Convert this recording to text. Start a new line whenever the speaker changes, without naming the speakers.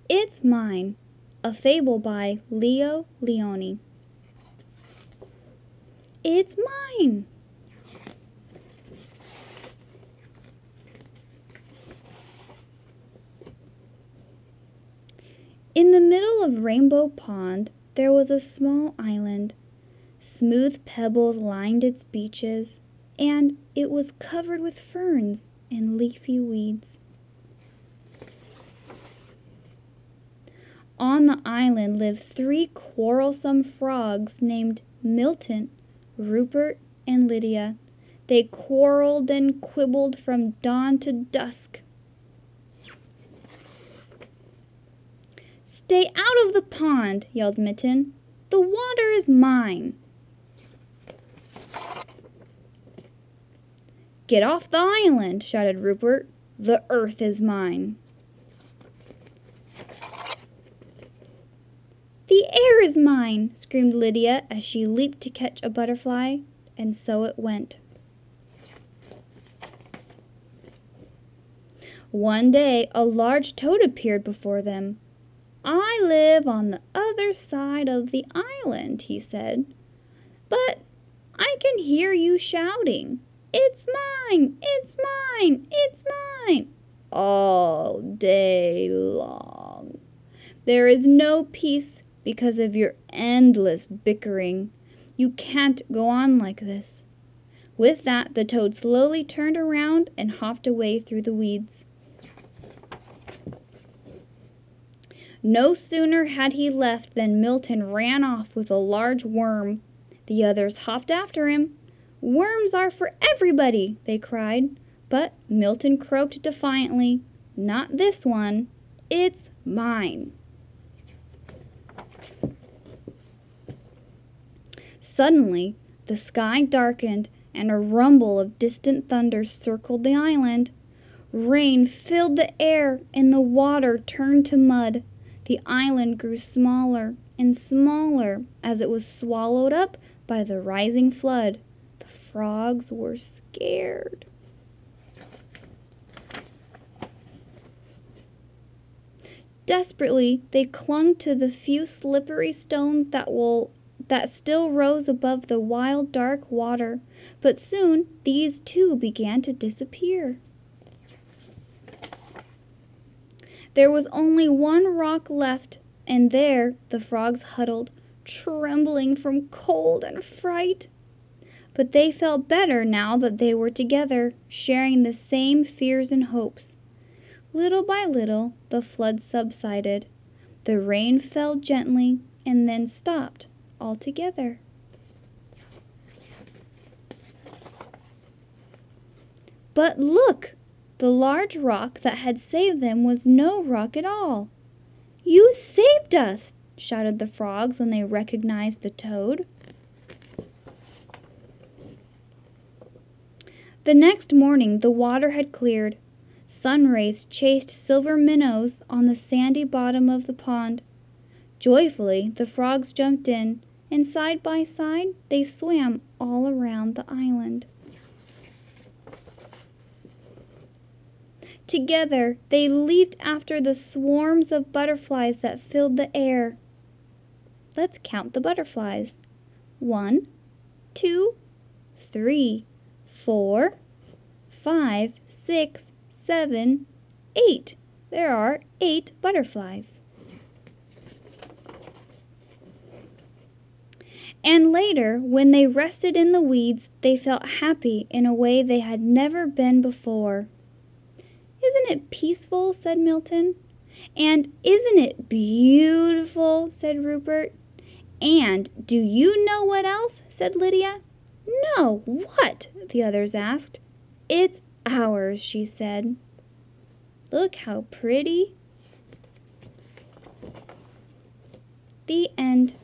It's Mine, a fable by Leo Lionni. It's mine! In the middle of Rainbow Pond, there was a small island. Smooth pebbles lined its beaches, and it was covered with ferns and leafy weeds. On the island lived 3 quarrelsome frogs named Milton, Rupert, and Lydia. They quarreled and quibbled from dawn to dusk. "Stay out of the pond!" yelled Milton. "The water is mine!" "Get off the island!" shouted Rupert. "The earth is mine!" "The air is mine!" screamed Lydia as she leaped to catch a butterfly, and so it went. One day a large toad appeared before them. "I live on the other side of the island," he said, "but I can hear you shouting, 'It's mine! It's mine! It's mine!' all day long. There is no peace because of your endless bickering. You can't go on like this." With that, the toad slowly turned around and hopped away through the weeds. No sooner had he left than Milton ran off with a large worm. The others hopped after him. "Worms are for everybody!" they cried. But Milton croaked defiantly, "Not this one. It's mine." Suddenly, the sky darkened and a rumble of distant thunder circled the island. Rain filled the air and the water turned to mud. The island grew smaller and smaller as it was swallowed up by the rising flood. The frogs were scared. Desperately, they clung to the few slippery stones that still rose above the wild dark water, but soon these too began to disappear. There was only one rock left, and there the frogs huddled, trembling from cold and fright. But they felt better now that they were together, sharing the same fears and hopes. Little by little, the flood subsided. The rain fell gently and then stopped altogether. But look! The large rock that had saved them was no rock at all. "You saved us!" shouted the frogs when they recognized the toad. The next morning the water had cleared. Sun rays chased silver minnows on the sandy bottom of the pond. Joyfully the frogs jumped in, and side by side they swam all around the island. Together they leaped after the swarms of butterflies that filled the air. Let's count the butterflies. 1, 2, 3, 4, 5, 6, 7, 8. There are 8 butterflies. And later, when they rested in the weeds, they felt happy in a way they had never been before. "Isn't it peaceful?" said Milton. "And isn't it beautiful?" said Rupert. "And do you know what else?" said Lydia. "No, what?" the others asked. "It's ours," she said. "Look how pretty." The end.